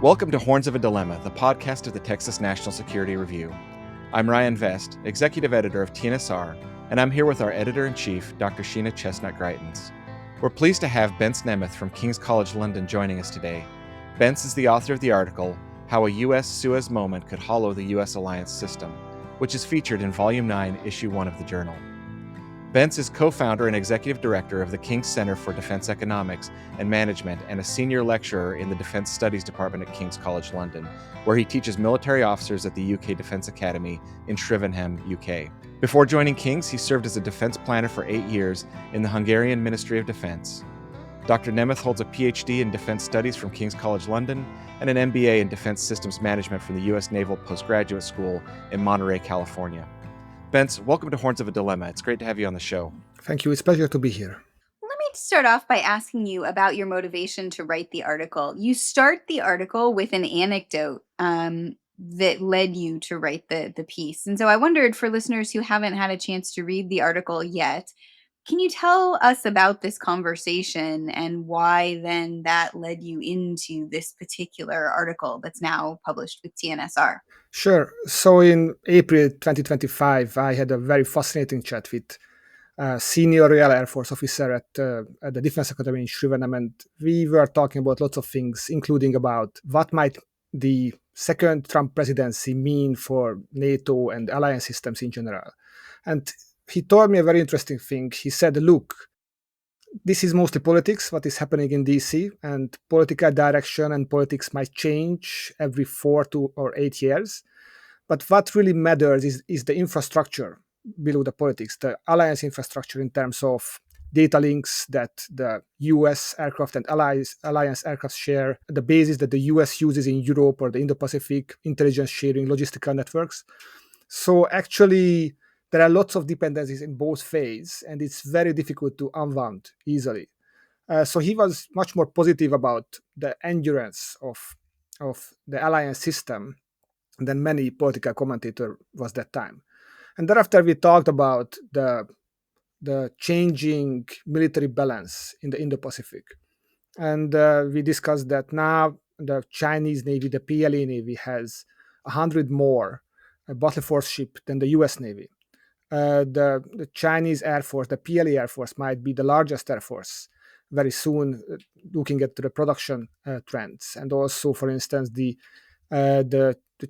Welcome to Horns of a Dilemma, the podcast of the Texas National Security Review. I'm Ryan Vest, executive editor of TNSR, and I'm here with our editor-in-chief, Dr. Sheena Chestnut Greitens. We're pleased to have Bence Nemeth from King's College London joining us today. Bence is the author of the article, How a U.S. Suez Moment Could Hollow the U.S. Alliance System, which is featured in Volume 9, Issue 1 of the journal. Bence is co-founder and executive director of the King's Center for Defense Economics and Management and a senior lecturer in the Defense Studies Department at King's College London, where he teaches military officers at the UK Defence Academy in Shrivenham, UK. Before joining King's, he served as a defense planner for 8 years in the Hungarian Ministry of Defense. Dr. Nemeth holds a PhD in Defense Studies from King's College London and an MBA in Defense Systems Management from the U.S. Naval Postgraduate School in Monterey, California. Bence, welcome to Horns of a Dilemma. It's great to have you on the show. Thank you. It's a pleasure to be here. Let me start off by asking you about your motivation to write the article. You start the article with an anecdote that led you to write the piece. And so I wondered, for listeners who haven't had a chance to read the article yet, can you tell us about this conversation and why then that led you into this particular article that's now published with TNSR? Sure. So in April 2025, I had a very fascinating chat with a senior Royal Air Force officer at the Defense Academy in Shrivenham, and we were talking about lots of things, including about what might the second Trump presidency mean for NATO and alliance systems in general. And he told me a very interesting thing. He said, look, this is mostly politics, what is happening in DC, and political direction and politics might change every 4 to 8 years. But what really matters is the infrastructure below the politics, the alliance infrastructure in terms of data links that the US aircraft and alliance aircraft share, the bases that the US uses in Europe or the Indo-Pacific, intelligence sharing, logistical networks. So actually, there are lots of dependencies in both phases, and it's very difficult to unwound easily. So he was much more positive about the endurance of the alliance system than many political commentator was that time. And thereafter, we talked about the changing military balance in the Indo-Pacific. And we discussed that now the Chinese Navy, the PLA Navy, has 100 more battle force ships than the US Navy. The Chinese Air Force, the PLA Air Force, might be the largest Air Force very soon, looking at the production trends. And also, for instance, the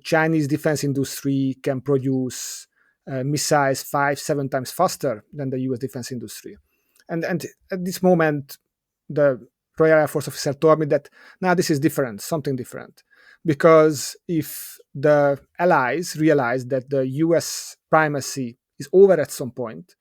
Chinese defense industry can produce missiles 5-7 times faster than the US defense industry. And at this moment, the Royal Air Force officer told me that now this is different, something different. Because if the allies realize that the US primacy is over at some point,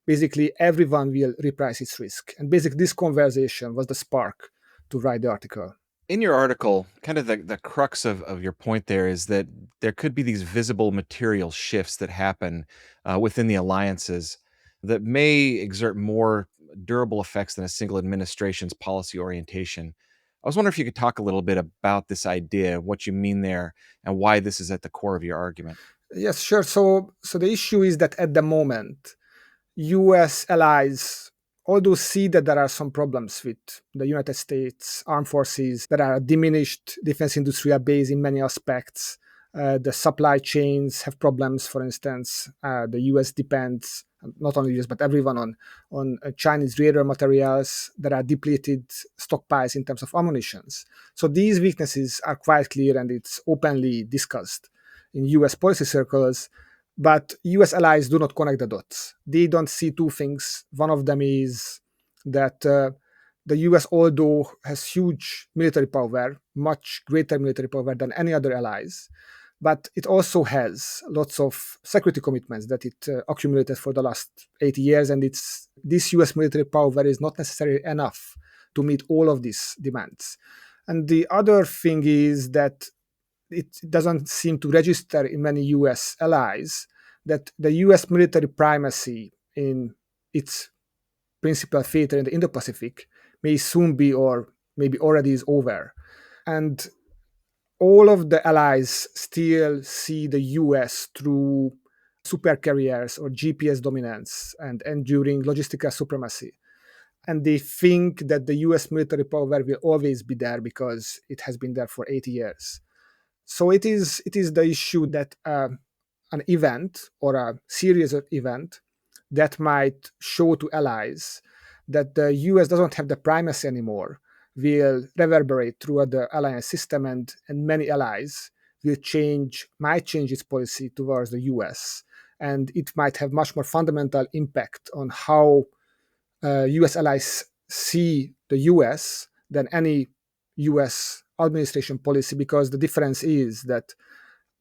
basically everyone will reprice its risk. And basically this conversation was the spark to write the article. In your article, kind of the crux of your point there is that there could be these visible material shifts that happen within the alliances that may exert more durable effects than a single administration's policy orientation. I was wondering if you could talk a little bit about this idea, what you mean there, and why this is at the core of your argument. Yes, sure. So the issue is that at the moment, US allies, although see that there are some problems with the United States armed forces, there are diminished defense industrial base in many aspects. The supply chains have problems. For instance, the US depends, not only US, but everyone on Chinese rare materials. There are depleted stockpiles in terms of ammunitions. So these weaknesses are quite clear, and it's openly discussed in US policy circles. But US allies do not connect the dots. They don't see two things. One of them is that the US, although has huge military power, much greater military power than any other allies, but it also has lots of security commitments that it accumulated for the last 80 years. And this US military power is not necessarily enough to meet all of these demands. And the other thing is that it doesn't seem to register in many US allies that the US military primacy in its principal theater in the Indo-Pacific may soon be, or maybe already is, over. And all of the allies still see the US through supercarriers or GPS dominance and enduring logistical supremacy. and they think that the US military power will always be there because it has been there for 80 years. So it is the issue that an event or a series of event that might show to allies that the US doesn't have the primacy anymore will reverberate throughout the alliance system, and many allies might change its policy towards the US, and it might have much more fundamental impact on how US allies see the US than any US administration policy, because the difference is that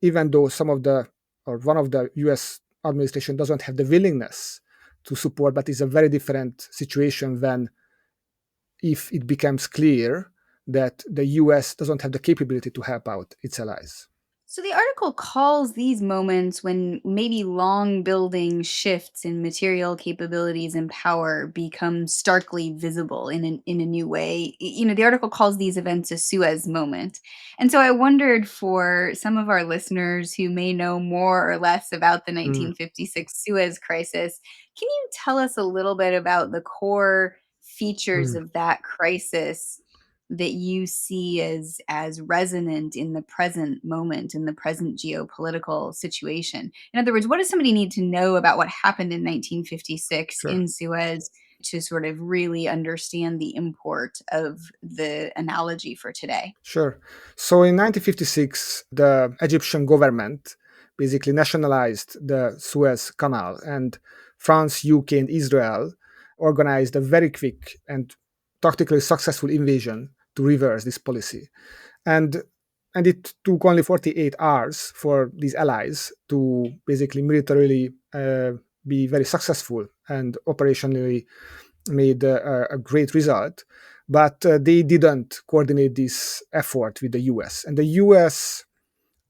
even though one of the US administration doesn't have the willingness to support, but it's a very different situation when if it becomes clear that the US doesn't have the capability to help out its allies. So the article calls these moments when maybe long building shifts in material capabilities and power become starkly visible in a new way. The article calls these events a Suez moment. And so I wondered, for some of our listeners who may know more or less about the Mm, 1956 Suez crisis, can you tell us a little bit about the core features mm. of that crisis that you see as resonant in the present moment, in the present geopolitical situation? In other words, what does somebody need to know about what happened in 1956 Sure. in Suez to sort of really understand the import of the analogy for today? Sure. So in 1956, the Egyptian government basically nationalized the Suez Canal, and France, UK, and Israel organized a very quick and tactically successful invasion to reverse this policy. And and it took only 48 hours for these allies to basically militarily be very successful and operationally made a great result, but they didn't coordinate this effort with the US. And the US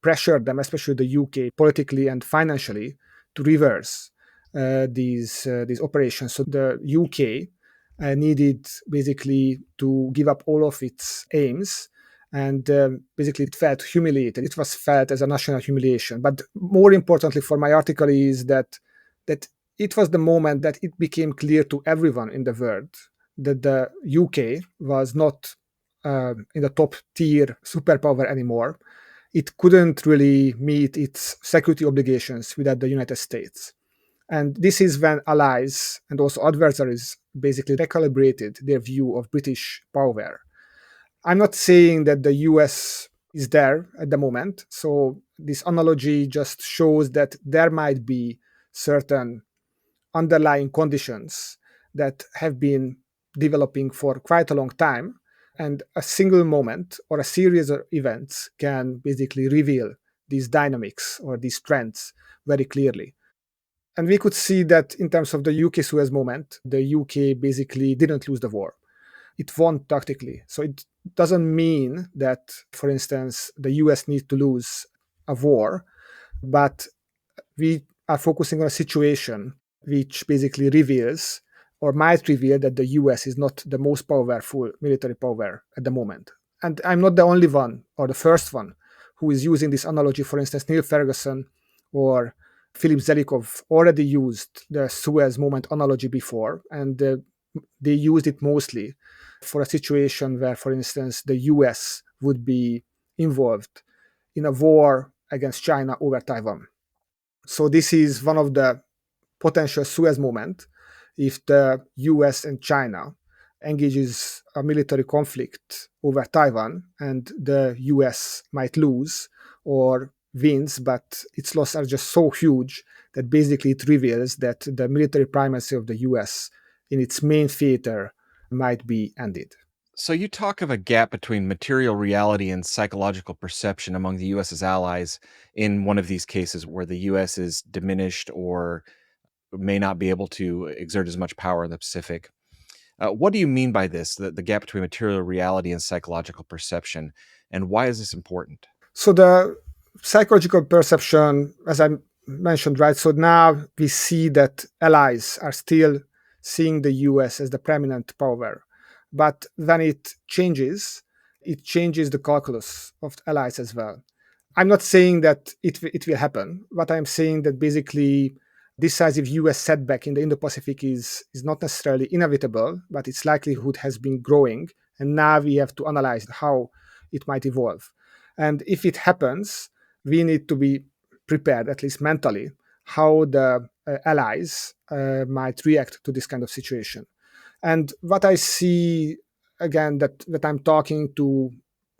pressured them, especially the UK, politically and financially, to reverse these operations. So the UK needed basically to give up all of its aims, and basically it felt humiliated. It was felt as a national humiliation. But more importantly for my article is that it was the moment that it became clear to everyone in the world that the UK was not in the top tier superpower anymore. It couldn't really meet its security obligations without the United States. And this is when allies and also adversaries basically recalibrated their view of British power. I'm not saying that the US is there at the moment. So this analogy just shows that there might be certain underlying conditions that have been developing for quite a long time. And a single moment or a series of events can basically reveal these dynamics or these trends very clearly. And we could see that in terms of the UK Suez moment, the UK basically didn't lose the war. It won tactically. So it doesn't mean that, for instance, the US needs to lose a war, but we are focusing on a situation which basically reveals or might reveal that the US is not the most powerful military power at the moment. And I'm not the only one or the first one who is using this analogy. For instance, Neil Ferguson or Philip Zelikov already used the Suez moment analogy before, and they used it mostly for a situation where, for instance, the US would be involved in a war against China over Taiwan. So this is one of the potential Suez moment if the US and China engages a military conflict over Taiwan, and the US might lose or wins, but its losses are just so huge that basically it reveals that the military primacy of the US in its main theater might be ended. So you talk of a gap between material reality and psychological perception among the US's allies in one of these cases where the US is diminished or may not be able to exert as much power in the Pacific. What do you mean by this, the gap between material reality and psychological perception, and why is this important? So the psychological perception, as I mentioned, right? So now we see that allies are still seeing the US as the preeminent power. But when it changes the calculus of the allies as well. I'm not saying that it will happen, but I'm saying that basically decisive US setback in the Indo-Pacific is not necessarily inevitable, but its likelihood has been growing. And now we have to analyze how it might evolve. And if it happens, we need to be prepared, at least mentally, how the allies might react to this kind of situation. And what I see, again, that I'm talking to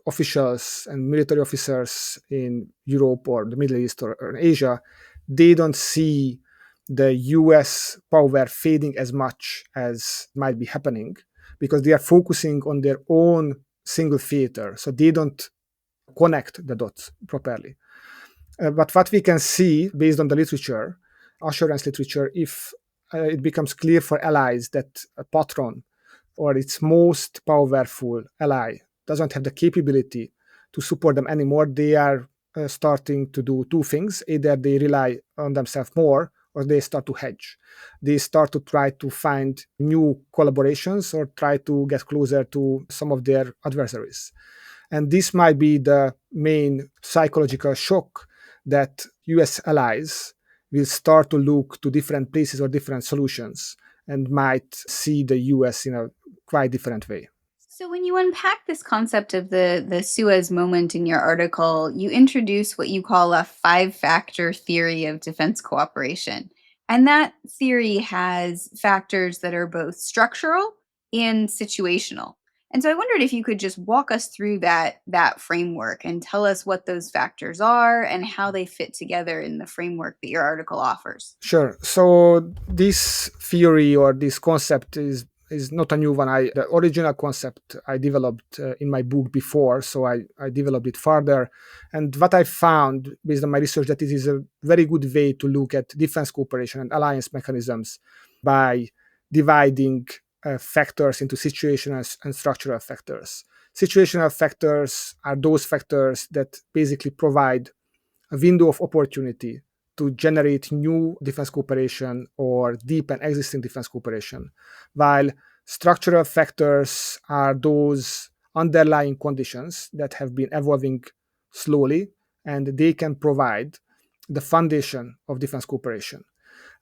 officials and military officers in Europe or the Middle East or Asia, they don't see the US power fading as much as might be happening because they are focusing on their own single theater. So they don't connect the dots properly. But what we can see based on the literature, assurance literature, if it becomes clear for allies that a patron or its most powerful ally doesn't have the capability to support them anymore, they are starting to do two things. Either they rely on themselves more or they start to hedge. They start to try to find new collaborations or try to get closer to some of their adversaries. And this might be the main psychological shock that US allies will start to look to different places or different solutions and might see the US in a quite different way. So when you unpack this concept of the Suez moment in your article, you introduce what you call a five-factor theory of defense cooperation. And that theory has factors that are both structural and situational. And so I wondered if you could just walk us through that framework and tell us what those factors are and how they fit together in the framework that your article offers. Sure. So this theory or this concept is not a new one. The original concept I developed in my book before, so I developed it further. And what I found based on my research that it is a very good way to look at defense cooperation and alliance mechanisms by dividing factors into situational and structural factors. Situational factors are those factors that basically provide a window of opportunity to generate new defense cooperation or deepen existing defense cooperation, while structural factors are those underlying conditions that have been evolving slowly and they can provide the foundation of defense cooperation.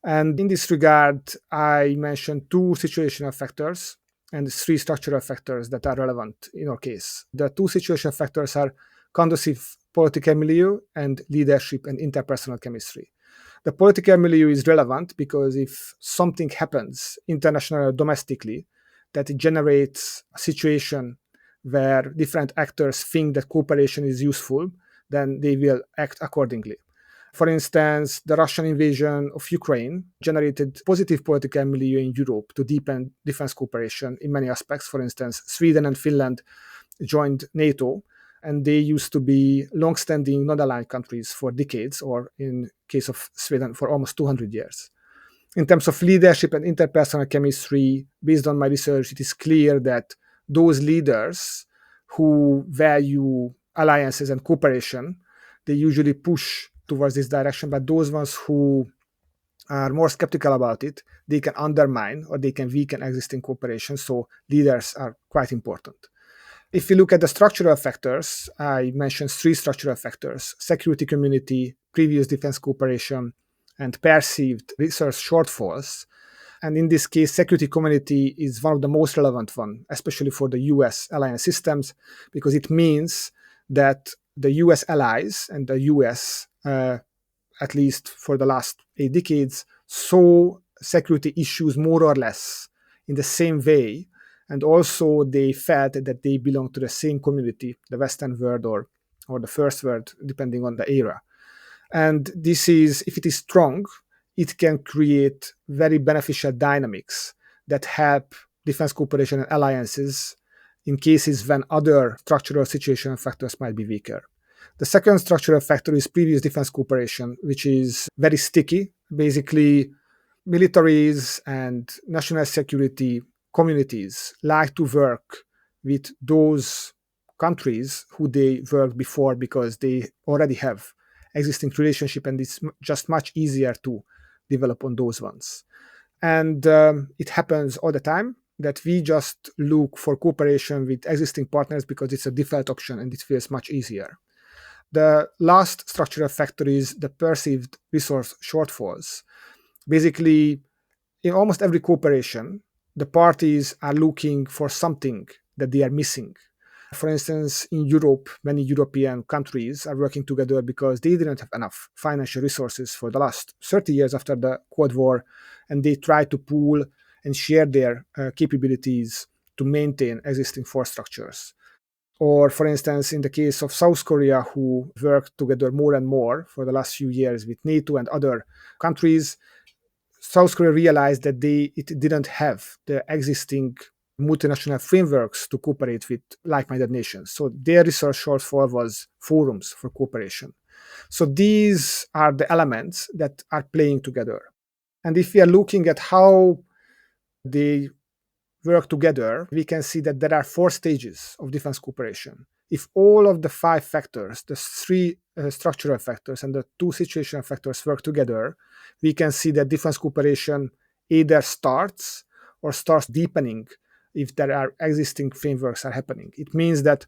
And in this regard, I mentioned two situational factors and three structural factors that are relevant in our case. The two situational factors are conducive political milieu and leadership and interpersonal chemistry. The political milieu is relevant because if something happens internationally or domestically that generates a situation where different actors think that cooperation is useful, then they will act accordingly. For instance, the Russian invasion of Ukraine generated positive political milieu in Europe to deepen defense cooperation in many aspects. For instance, Sweden and Finland joined NATO, and they used to be long-standing non-aligned countries for decades, or in case of Sweden, for almost 200 years. In terms of leadership and interpersonal chemistry, based on my research, it is clear that those leaders who value alliances and cooperation, they usually push towards this direction, but those ones who are more skeptical about it, they can undermine or they can weaken existing cooperation. So leaders are quite important. If you look at the structural factors, I mentioned three structural factors: security community, previous defense cooperation, and perceived resource shortfalls. And in this case, security community is one of the most relevant one, especially for the US alliance systems, because it means that the US allies and the US, at least for the last 8 decades, saw security issues more or less in the same way. And also they felt that they belong to the same community, the Western world or the first world, depending on the era. And this is, if it is strong, it can create very beneficial dynamics that help defense cooperation and alliances in cases when other structural situational factors might be weaker. The second structural factor is previous defense cooperation, which is very sticky. Basically, militaries and national security communities like to work with those countries who they worked before because they already have existing relationship, and it's just much easier to develop on those ones. And it happens all the time that we just look for cooperation with existing partners because it's a default option and it feels much easier. The last structural factor is the perceived resource shortfalls. Basically, in almost every cooperation, the parties are looking for something that they are missing. For instance, in Europe, many European countries are working together because they didn't have enough financial resources for the last 30 years after the Cold War, and they try to pool and share their capabilities to maintain existing force structures. Or, for instance, in the case of South Korea, who worked together more and more for the last few years with NATO and other countries, South Korea realized that it didn't have the existing multinational frameworks to cooperate with like-minded nations. So their research shortfall was forums for cooperation. So these are the elements that are playing together. And if we are looking at how they work together, we can see that there are four stages of defense cooperation. If all of the five factors, the three structural factors and the two situational factors work together, we can see that defense cooperation either starts or starts deepening if there are existing frameworks are happening. It means that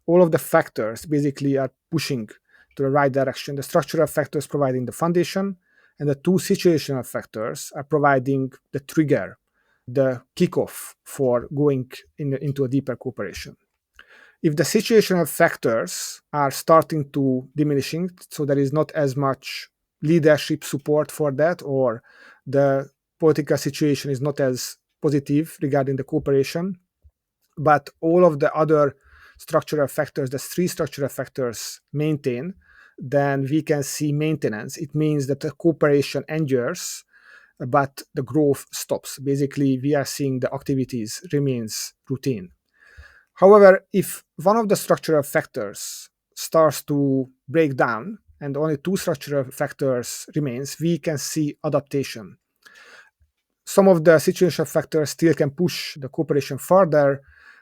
all of the factors basically are pushing to the right direction. The structural factors providing the foundation, and the two situational factors are providing the trigger, the kickoff for going into a deeper cooperation. If the situational factors are starting to diminishing, so there is not as much leadership support for that, or the political situation is not as positive regarding the cooperation, but all of the other structural factors, the three structural factors maintain, then we can see maintenance. It means that the cooperation endures, but the growth stops. Basically, we are seeing the activities remains routine. However, if one of the structural factors starts to break down and only two structural factors remains, we can see adaptation. Some of the situational factors still can push the cooperation further,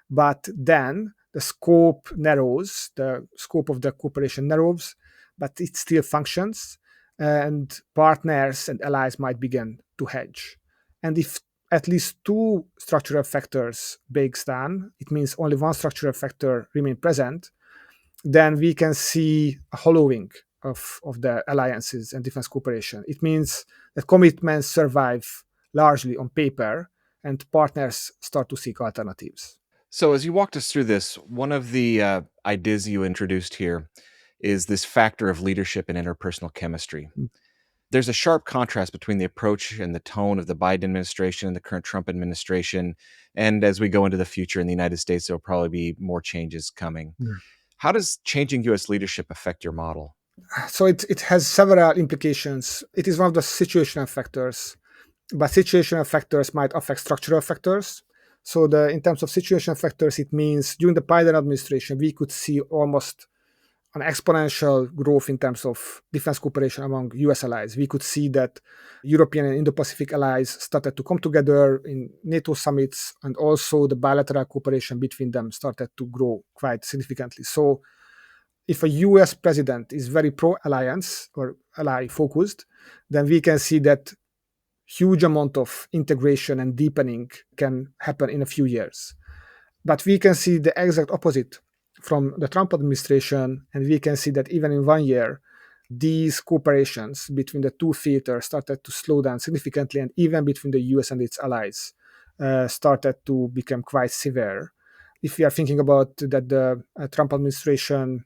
but then the scope narrows, the scope of the cooperation narrows, but it still functions, and partners and allies might begin to hedge. And if at least two structural factors breaks down, it means only one structural factor remain present, then we can see a hollowing of the alliances and defense cooperation. It means that commitments survive largely on paper and partners start to seek alternatives. So, as you walked us through this, one of the ideas you introduced here is this factor of leadership and interpersonal chemistry. Mm. There's a sharp contrast between the approach and the tone of the Biden administration and the current Trump administration. And as we go into the future in the United States, there'll probably be more changes coming. Mm. How does changing US leadership affect your model? So it has several implications. It is one of the situational factors, but situational factors might affect structural factors. So in terms of situational factors, it means during the Biden administration, we could see almost an exponential growth in terms of defense cooperation among US allies. We could see that European and Indo-Pacific allies started to come together in NATO summits, and also the bilateral cooperation between them started to grow quite significantly. So if a US president is very pro-alliance or ally focused, then we can see that huge amount of integration and deepening can happen in a few years. But we can see the exact opposite from the Trump administration, and we can see that even in 1 year, these cooperations between the two theaters started to slow down significantly, and even between the US and its allies started to become quite severe. If we are thinking about that, the Trump administration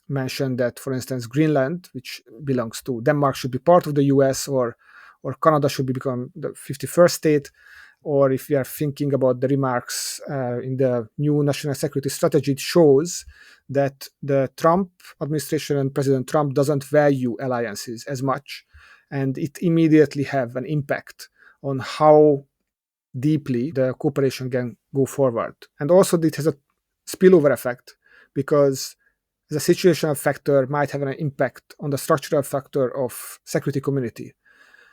mentioned that, for instance, Greenland, which belongs to Denmark, should be part of the US, or Canada should become the 51st state. Or if we are thinking about the remarks in the new national security strategy, it shows that the Trump administration and President Trump doesn't value alliances as much, and it immediately have an impact on how deeply the cooperation can go forward. And also it has a spillover effect, because the situational factor might have an impact on the structural factor of security community.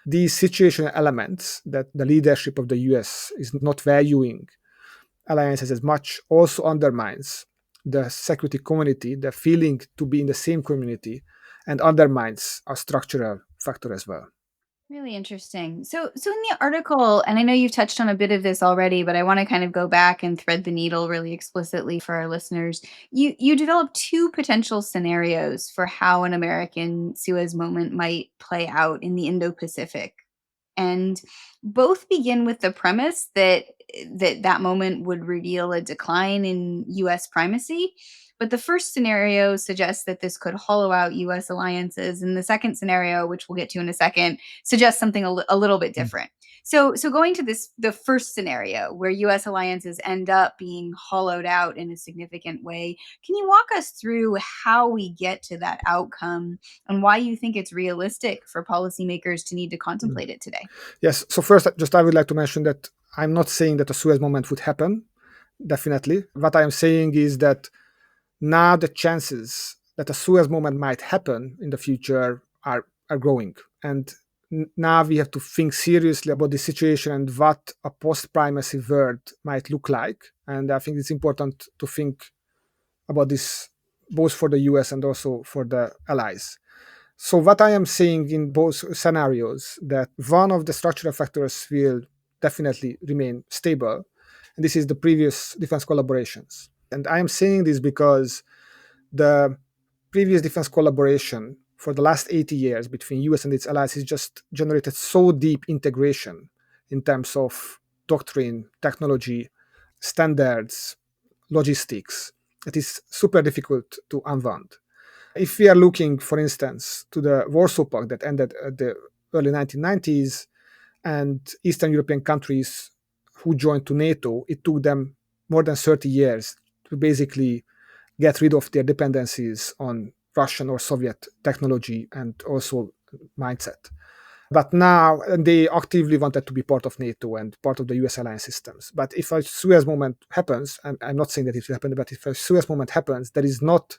These situational elements that the leadership of the US is not valuing alliances as much also undermines the security community, the feeling to be in the same community, and undermines a structural factor as well. Really interesting. So in the article, and I know you've touched on a bit of this already, but I want to kind of go back and thread the needle really explicitly for our listeners. You developed two potential scenarios for how an American Suez moment might play out in the Indo-Pacific. And both begin with the premise that moment would reveal a decline in US primacy. But the first scenario suggests that this could hollow out US alliances. And the second scenario, which we'll get to in a second, suggests something a little bit different. So going to the first scenario where US alliances end up being hollowed out in a significant way, can you walk us through how we get to that outcome and why you think it's realistic for policymakers to need to contemplate it today? Yes. So first, just I would like to mention that I'm not saying that a Suez moment would happen. Definitely. What I am saying is that now the chances that a Suez moment might happen in the future are growing. And now we have to think seriously about the situation and what a post-primacy world might look like. And I think it's important to think about this both for the US and also for the allies. So what I am saying in both scenarios that one of the structural factors will definitely remain stable, and this is the previous defense collaborations. And I am saying this because the previous defense collaboration for the last 80 years between US and its allies has just generated so deep integration in terms of doctrine, technology, standards, logistics. It is super difficult to unwind. If we are looking, for instance, to the Warsaw Pact that ended at the early 1990s and Eastern European countries who joined to NATO, it took them more than 30 years to basically get rid of their dependencies on Russian or Soviet technology and also mindset. But now they actively wanted to be part of NATO and part of the US alliance systems. But if a Suez moment happens, and I'm not saying that it will happen, but if a Suez moment happens, there is not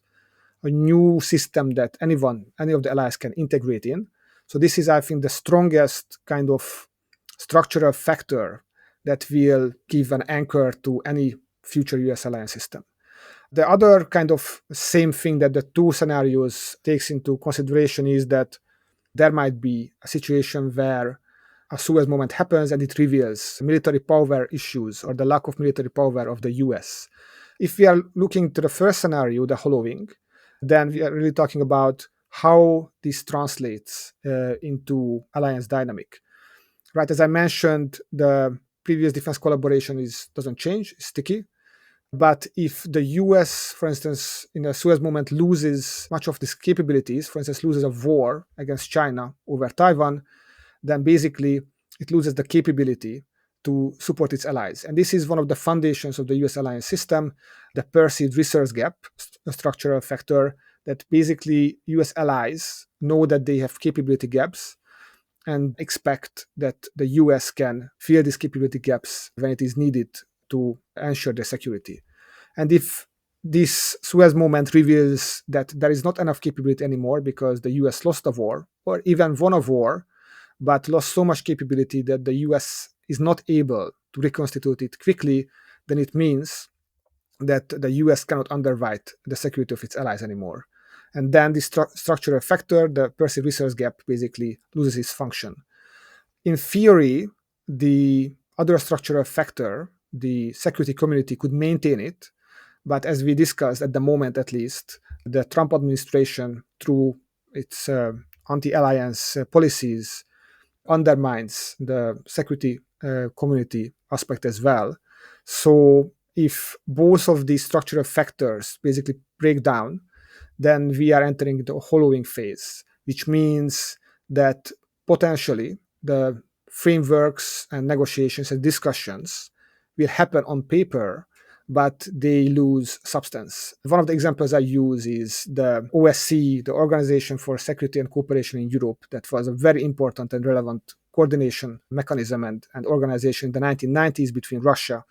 a new system that any of the allies can integrate in. So this is, I think, the strongest kind of structural factor that will give an anchor to any future US alliance system. The other kind of same thing that the two scenarios takes into consideration is that there might be a situation where a Suez moment happens and it reveals military power issues or the lack of military power of the US. If we are looking to the first scenario, the hollowing, then we are really talking about how this translates into alliance dynamic. Right, as I mentioned, the previous defense collaboration doesn't change, it's sticky. But if the US, for instance, in a Suez moment loses much of these capabilities, for instance, loses a war against China over Taiwan, then basically it loses the capability to support its allies. And this is one of the foundations of the US alliance system, the perceived resource gap, a structural factor that basically US allies know that they have capability gaps and expect that the US can fill these capability gaps when it is needed to ensure their security. And if this Suez moment reveals that there is not enough capability anymore because the US lost a war or even won a war, but lost so much capability that the US is not able to reconstitute it quickly, then it means that the US cannot underwrite the security of its allies anymore. And then this structural factor, the perceived resource gap, basically loses its function. In theory, the other structural factor, the security community, could maintain it. But as we discussed, at the moment at least, the Trump administration, through its anti-alliance policies, undermines the security community aspect as well. So if both of these structural factors basically break down, then we are entering the hollowing phase, which means that potentially the frameworks and negotiations and discussions will happen on paper, but they lose substance. One of the examples I use is the OSCE, the Organization for Security and Cooperation in Europe, that was a very important and relevant coordination mechanism and organization in the 1990s between Russia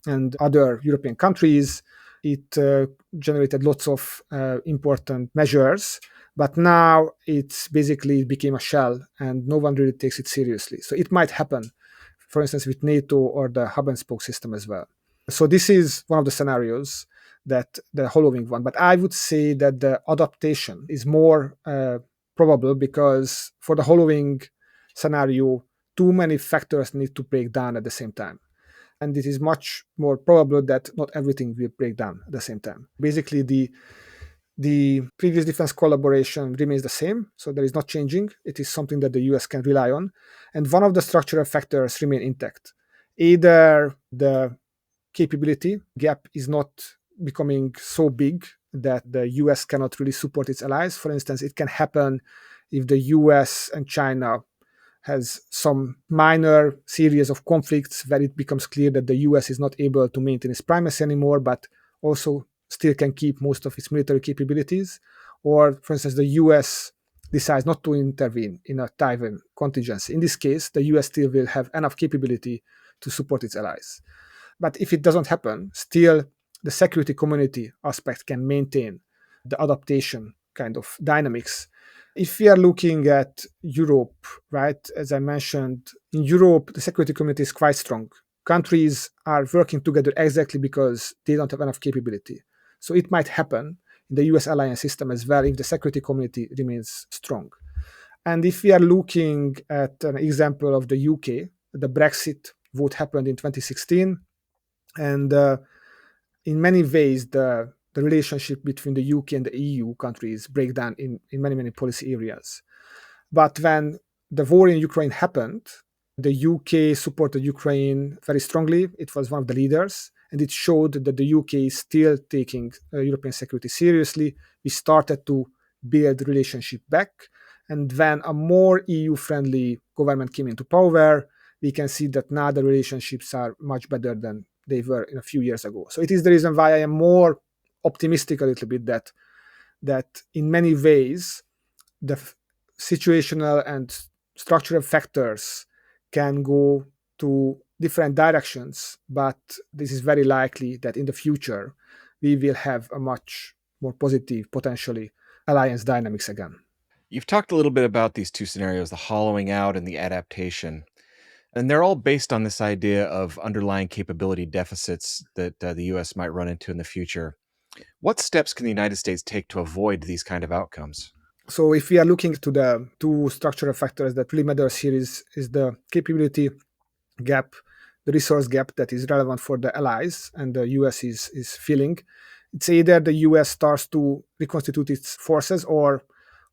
and other European countries. It generated lots of important measures, but now it's basically became a shell and no one really takes it seriously. So it might happen, for instance, with NATO or the hub and spoke system as well. So this is one of the scenarios, that the hollowing one. But I would say that the adaptation is more probable, because for the hollowing scenario, too many factors need to break down at the same time. And it is much more probable that not everything will break down at the same time. Basically, the The previous defense collaboration remains the same, so there is not changing. It is something that the US can rely on. And one of the structural factors remain intact. Either the capability gap is not becoming so big that the US cannot really support its allies. For instance, it can happen if the US and China has some minor series of conflicts where it becomes clear that the US is not able to maintain its primacy anymore, but also still can keep most of its military capabilities. Or, for instance, the US decides not to intervene in a Taiwan contingency. In this case, the US still will have enough capability to support its allies. But if it doesn't happen, still the security community aspect can maintain the adaptation kind of dynamics. If we are looking at Europe, right, as I mentioned, in Europe, the security community is quite strong. Countries are working together exactly because they don't have enough capability. So it might happen in the US alliance system as well if the security community remains strong. And if we are looking at an example of the UK, the Brexit vote happened in 2016. And in many ways, the relationship between the UK and the EU countries break down in many, many policy areas. But when the war in Ukraine happened, the UK supported Ukraine very strongly. It was one of the leaders, and it showed that the UK is still taking European security seriously. We started to build relationship back. And when a more EU-friendly government came into power, we can see that now the relationships are much better than they were in a few years ago. So it is the reason why I am more optimistic a little bit that in many ways the situational and structural factors can go to different directions, but this is very likely that in the future we will have a much more positive, potentially, alliance dynamics again. You've talked a little bit about these two scenarios, the hollowing out and the adaptation. And they're all based on this idea of underlying capability deficits that the US might run into in the future. What steps can the United States take to avoid these kind of outcomes? So if we are looking to the two structural factors that really matters here is the capability gap, the resource gap that is relevant for the allies and the US is feeling. It's either the US starts to reconstitute its forces or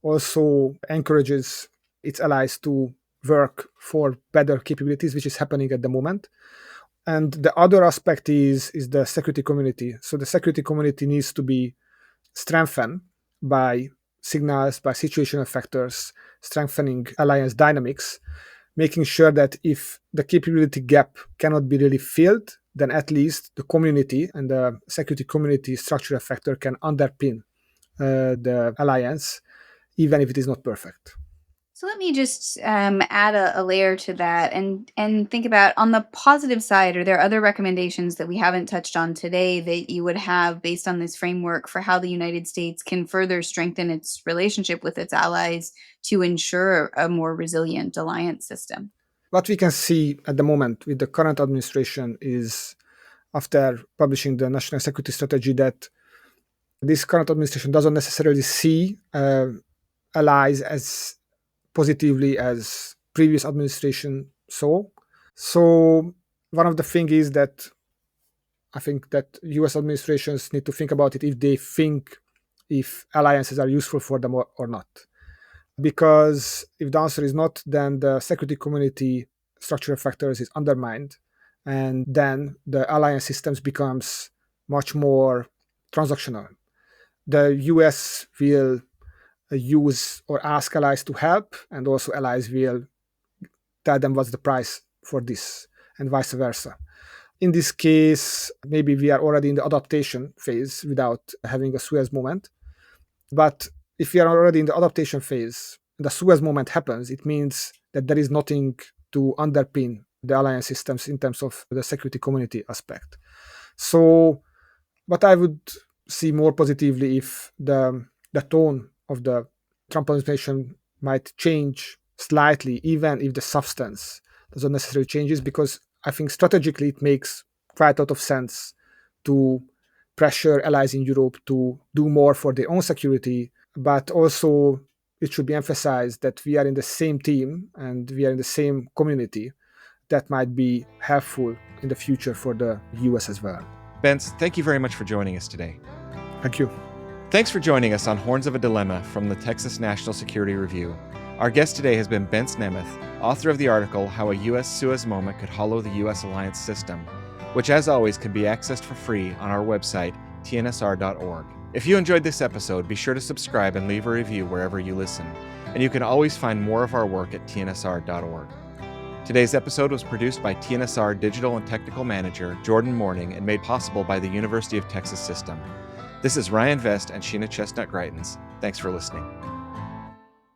also encourages its allies to work for better capabilities, which is happening at the moment. And the other aspect is the security community. So the security community needs to be strengthened by signals, by situational factors, strengthening alliance dynamics, making sure that if the capability gap cannot be really filled, then at least the community and the security community structural factor can underpin the alliance, even if it is not perfect. So let me just add a layer to that and think about on the positive side, are there other recommendations that we haven't touched on today that you would have based on this framework for how the United States can further strengthen its relationship with its allies to ensure a more resilient alliance system? What we can see at the moment with the current administration is, after publishing the national security strategy, that this current administration doesn't necessarily see allies as positively as previous administration saw. So one of the things is that I think that US administrations need to think about it if they think if alliances are useful for them or not. Because if the answer is not, then the security community structural factors is undermined, and then the alliance systems becomes much more transactional. The US will use or ask allies to help, and also allies will tell them what's the price for this, and vice versa. In this case, maybe we are already in the adaptation phase without having a Suez moment. But if we are already in the adaptation phase, the Suez moment happens, it means that there is nothing to underpin the alliance systems in terms of the security community aspect. So, but I would see more positively if the tone of the Trump administration might change slightly, even if the substance doesn't necessarily changes, because I think strategically it makes quite a lot of sense to pressure allies in Europe to do more for their own security, but also it should be emphasized that we are in the same team and we are in the same community. That might be helpful in the future for the US as well. Bence, thank you very much for joining us today. Thank you. Thanks for joining us on Horns of a Dilemma from the Texas National Security Review. Our guest today has been Bence Nemeth, author of the article How a U.S. Suez Moment Could Hollow the U.S. Alliance System, which as always can be accessed for free on our website, tnsr.org. If you enjoyed this episode, be sure to subscribe and leave a review wherever you listen, and you can always find more of our work at tnsr.org. Today's episode was produced by TNSR Digital and Technical Manager Jordan Morning and made possible by the University of Texas System. This is Ryan Vest and Sheena Chestnut Greitens. Thanks for listening.